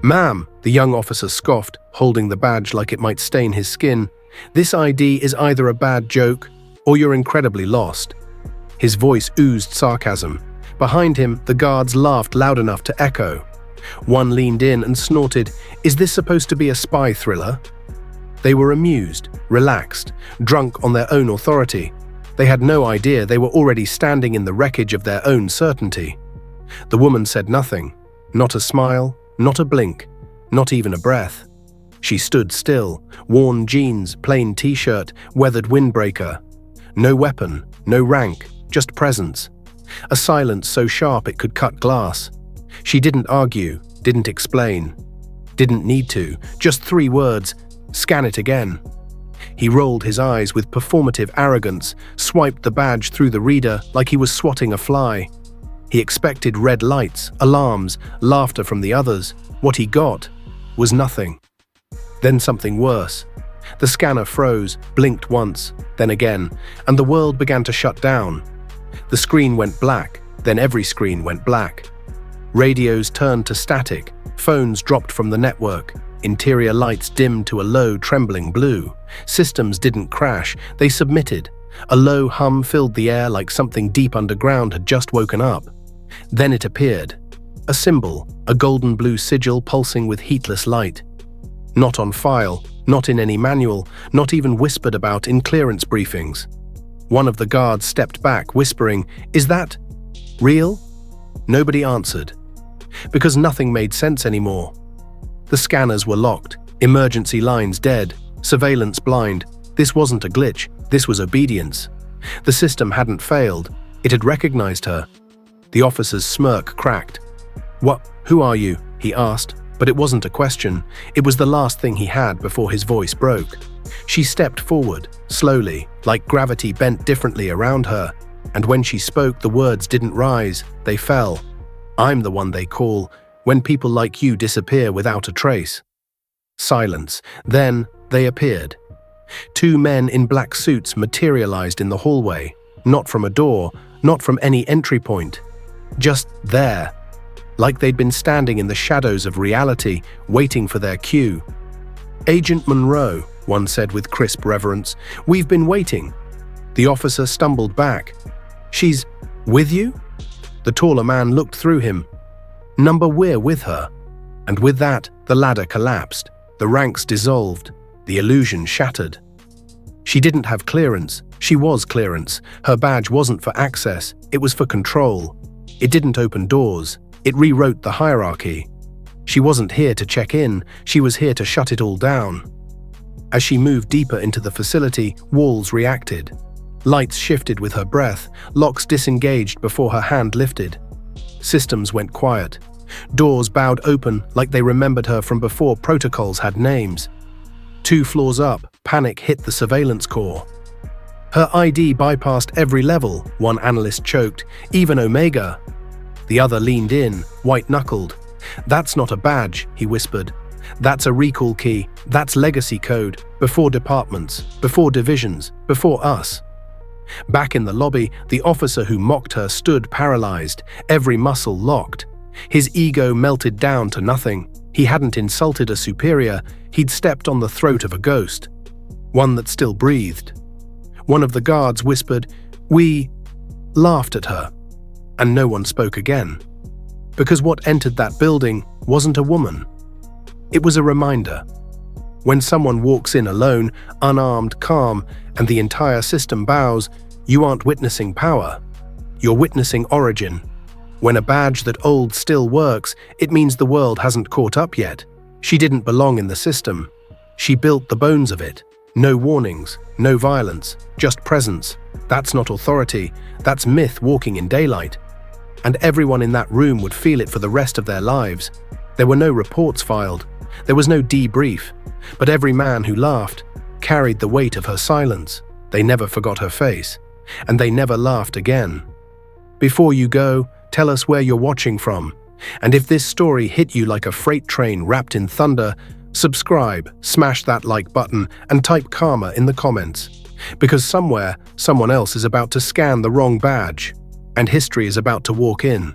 "Ma'am," the young officer scoffed, holding the badge like it might stain his skin. "This ID is either a bad joke or you're incredibly lost." His voice oozed sarcasm. Behind him, the guards laughed loud enough to echo. One leaned in and snorted, "Is this supposed to be a spy thriller?" They were amused, relaxed, drunk on their own authority. They had no idea they were already standing in the wreckage of their own certainty. The woman said nothing. Not a smile, not a blink, not even a breath. She stood still, worn jeans, plain t-shirt, weathered windbreaker. No weapon, no rank, just presence. A silence so sharp it could cut glass. She didn't argue, didn't explain. Didn't need to, just 3 words, "Scan it again." He rolled his eyes with performative arrogance, swiped the badge through the reader like he was swatting a fly. He expected red lights, alarms, laughter from the others. What he got was nothing. Then something worse. The scanner froze, blinked once, then again, and the world began to shut down. The screen went black, then every screen went black. Radios turned to static, phones dropped from the network, interior lights dimmed to a low, trembling blue. Systems didn't crash, they submitted. A low hum filled the air like something deep underground had just woken up. Then it appeared. A symbol, a golden blue sigil pulsing with heatless light. Not on file, not in any manual, not even whispered about in clearance briefings. One of the guards stepped back, whispering, "Is that real?" Nobody answered. Because nothing made sense anymore. The scanners were locked, emergency lines dead, surveillance blind. This wasn't a glitch, this was obedience. The system hadn't failed, it had recognized her. The officer's smirk cracked. "What? Who are you?" he asked, but it wasn't a question. It was the last thing he had before his voice broke. She stepped forward, slowly, like gravity bent differently around her, and when she spoke, the words didn't rise, they fell. "I'm the one they call when people like you disappear without a trace." Silence. Then they appeared. 2 men in black suits materialized in the hallway, not from a door, not from any entry point. Just there, like they'd been standing in the shadows of reality, waiting for their cue. "Agent Monroe," one said with crisp reverence, "we've been waiting." The officer stumbled back. "She's with you?" The taller man looked through him. "Number, we're with her." And with that, the ladder collapsed, the ranks dissolved, the illusion shattered. She didn't have clearance, she was clearance. Her badge wasn't for access, it was for control. It didn't open doors, it rewrote the hierarchy. She wasn't here to check in, she was here to shut it all down. As she moved deeper into the facility, walls reacted. Lights shifted with her breath, locks disengaged before her hand lifted. Systems went quiet. Doors bowed open like they remembered her from before protocols had names. 2 floors up, panic hit the surveillance core. "Her ID bypassed every level," one analyst choked, "even Omega." The other leaned in, white-knuckled. "That's not a badge," he whispered. "That's a recall key, that's legacy code, before departments, before divisions, before us." Back in the lobby, the officer who mocked her stood paralyzed, every muscle locked. His ego melted down to nothing. He hadn't insulted a superior, he'd stepped on the throat of a ghost. One that still breathed. One of the guards whispered, "We," laughed at her. And no one spoke again. Because what entered that building wasn't a woman. It was a reminder. When someone walks in alone, unarmed, calm, and the entire system bows, you aren't witnessing power. You're witnessing origin. When a badge that old still works, it means the world hasn't caught up yet. She didn't belong in the system. She built the bones of it. No warnings, no violence, just presence. That's not authority, that's myth walking in daylight. And everyone in that room would feel it for the rest of their lives. There were no reports filed. There was no debrief. But every man who laughed carried the weight of her silence. They never forgot her face. And they never laughed again. Before you go, tell us where you're watching from. And if this story hit you like a freight train wrapped in thunder, subscribe, smash that like button, and type karma in the comments. Because somewhere, someone else is about to scan the wrong badge, and history is about to walk in.